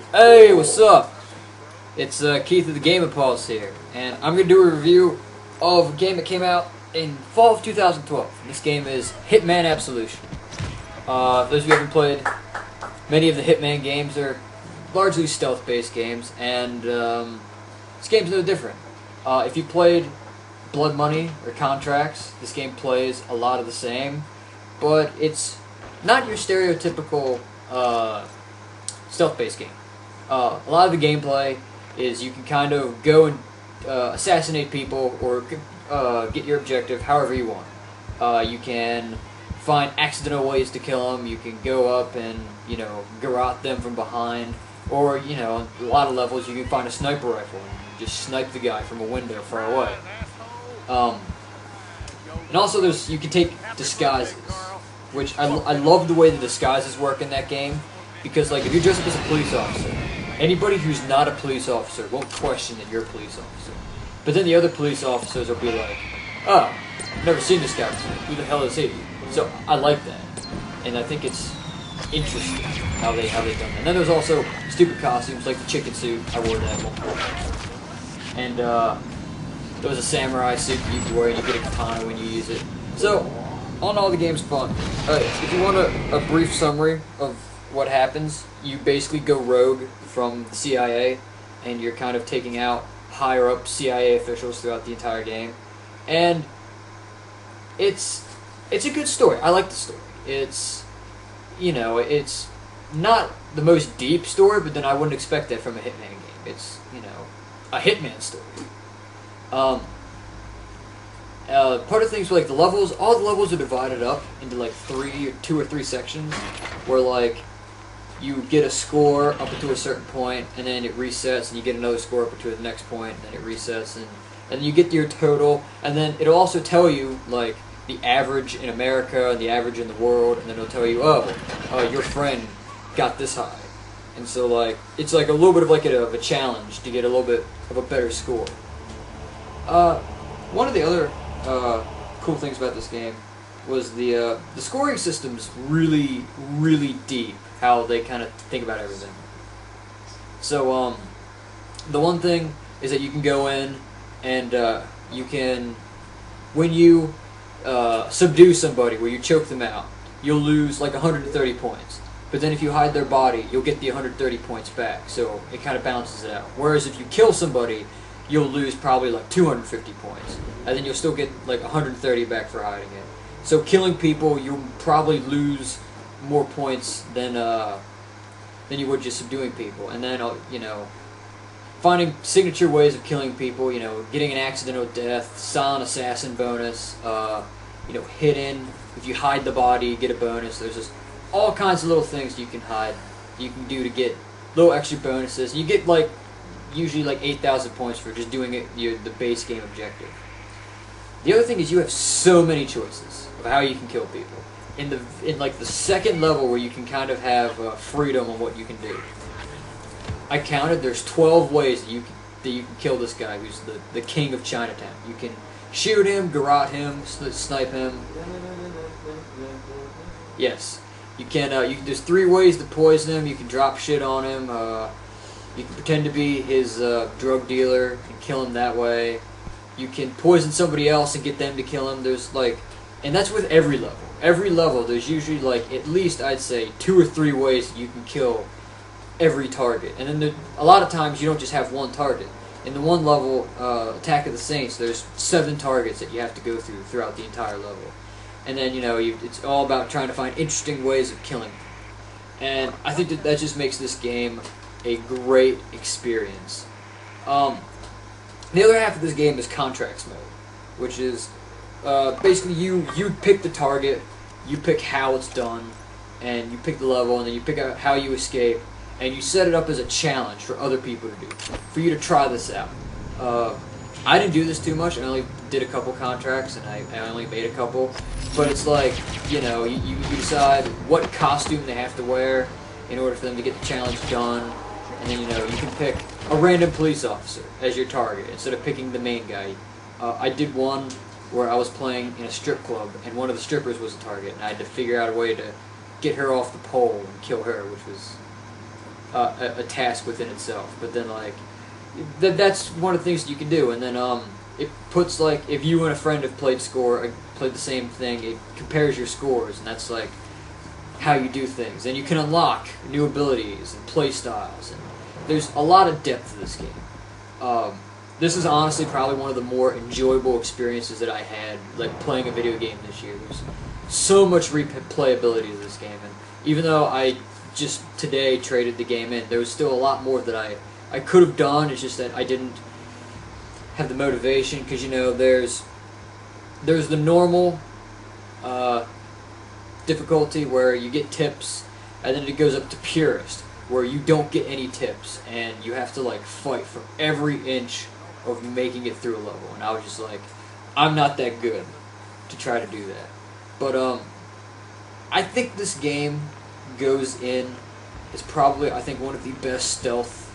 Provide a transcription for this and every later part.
Hey, what's up? It's Keith of TheGameImpulse here, and I'm going to do a review of a game that came out in fall of 2012. This game is Hitman Absolution. For those of you who haven't played, many of the Hitman games are largely stealth-based games, and this game's no different. If you played Blood Money or Contracts, this game plays a lot of the same, but it's not your stereotypical stealth-based game. A lot of the gameplay is you can kind of go and assassinate people or get your objective however you want. You can find accidental ways to kill them. You can go up and, garrote them from behind. Or, a lot of levels you can find a sniper rifle and just snipe the guy from a window far away. And also you can take disguises, which I love the way the disguises work in that game. Because, if you're dressed up as a police officer, anybody who's not a police officer won't question that you're a police officer. But then the other police officers will be like, oh, I've never seen this guy before. Who the hell is he? So I like that. And I think it's interesting how they've done that. And then there's also stupid costumes like the chicken suit. I wore that multiple times. And there was a samurai suit that you can wear and you get a katana when you use it. So, all in all, the game's fun. If you want a brief summary of what happens, you basically go rogue from the CIA, and you're kind of taking out higher up CIA officials throughout the entire game. And it's a good story. I like the story. It's not the most deep story, but then I wouldn't expect that from a Hitman game. It's, a Hitman story. Part of things like the levels, all the levels are divided up into two or three sections, where you get a score up to a certain point, and then it resets, and you get another score up to the next point, and then it resets, and then you get your total, and then it'll also tell you, the average in America and the average in the world, and then it'll tell you, your friend got this high. And so, it's a little bit of a challenge to get a little bit of a better score. One of the other cool things about this game was the scoring system's really, really deep. How they kind of think about everything. So, the one thing is that you can go in and you can, when you subdue somebody, where you choke them out, you'll lose 130 points. But then if you hide their body, you'll get the 130 points back. So it kind of balances it out. Whereas if you kill somebody, you'll lose probably 250 points, and then you'll still get 130 back for hiding it. So killing people, you'll probably lose more points than you would just subduing people. And then finding signature ways of killing people, getting an accidental death, silent assassin bonus, hidden, if you hide the body you get a bonus. There's just all kinds of little things you can hide, you can do to get little extra bonuses. You get usually 8,000 points for just doing the base game objective. The other thing is you have so many choices of how you can kill people. In the second level, where you can kind of have freedom on what you can do. I counted. There's 12 ways that you can kill this guy who's the king of Chinatown. You can shoot him, garrote him, snipe him. Yes, you can. There's 3 ways to poison him. You can drop shit on him. You can pretend to be his drug dealer and kill him that way. You can poison somebody else and get them to kill him. There's and that's with every level. Every level, there's usually at least, I'd say, 2 or 3 ways that you can kill every target. And then a lot of times you don't just have one target. In the one level, Attack of the Saints, there's 7 targets that you have to go through throughout the entire level. And then, it's all about trying to find interesting ways of killing them. And I think that just makes this game a great experience. The other half of this game is Contracts mode, which is basically you pick the target, you pick how it's done, and you pick the level, and then you pick out how you escape, and you set it up as a challenge for other people to do, for you to try this out. I didn't do this too much. I only did a couple contracts, and I only made a couple. But it's you decide what costume they have to wear in order for them to get the challenge done, and then you can pick a random police officer as your target instead of picking the main guy. I did one where I was playing in a strip club, and one of the strippers was a target, and I had to figure out a way to get her off the pole and kill her, which was a task within itself. But then like that's one of the things that you can do. And then it puts like if you and a friend have played the same thing, it compares your scores, and that's like how you do things. And you can unlock new abilities and play styles. And there's a lot of depth to this game. This is honestly probably one of the more enjoyable experiences that I had, like playing a video game this year. There's so much replayability to this game, and even though I just today traded the game in, there was still a lot more that I could have done. It's just that I didn't have the motivation, because you know there's the normal difficulty where you get tips, and then it goes up to purist, where you don't get any tips, and you have to like fight for every inch of making it through a level. And I was just like, I'm not that good to try to do that. But I think this game goes in as probably, I think, one of the best stealth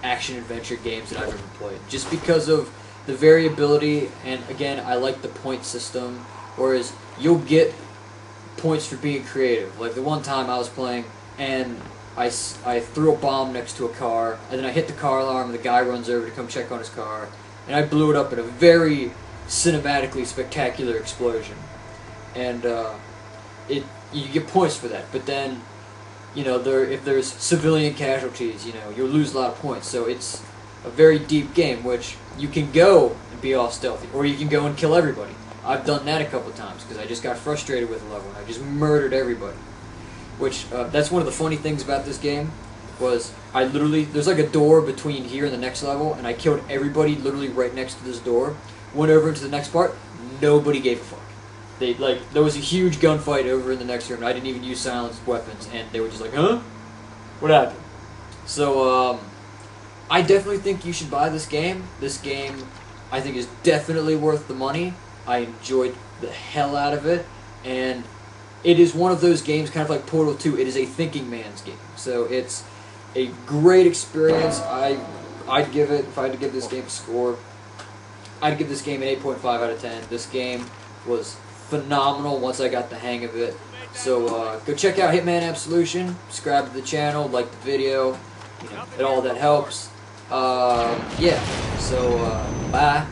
action-adventure games that I've ever played. Just because of the variability, and again, I like the point system, whereas you'll get points for being creative. Like the one time I was playing, and I threw a bomb next to a car, and then I hit the car alarm, and the guy runs over to come check on his car, and I blew it up in a very cinematically spectacular explosion. And you get points for that, but then, you know, if there's civilian casualties, you know, you'll lose a lot of points. So it's a very deep game, which you can go and be all stealthy, or you can go and kill everybody. I've done that a couple times, because I just got frustrated with a level, and I just murdered everybody. Which, that's one of the funny things about this game, was I literally, there's like a door between here and the next level, and I killed everybody literally right next to this door, went over into the next part, nobody gave a fuck. There was a huge gunfight over in the next room, and I didn't even use silenced weapons, and they were just like, huh? What happened? So, I definitely think you should buy this game. This game, I think, is definitely worth the money. I enjoyed the hell out of it, and it is one of those games, kind of like Portal 2, it is a thinking man's game. So it's a great experience. I'd give it, if I had to give this game a score, I'd give this game an 8.5 out of 10. This game was phenomenal once I got the hang of it. So go check out Hitman Absolution, subscribe to the channel, like the video, you know, and all that helps. Yeah, so bye.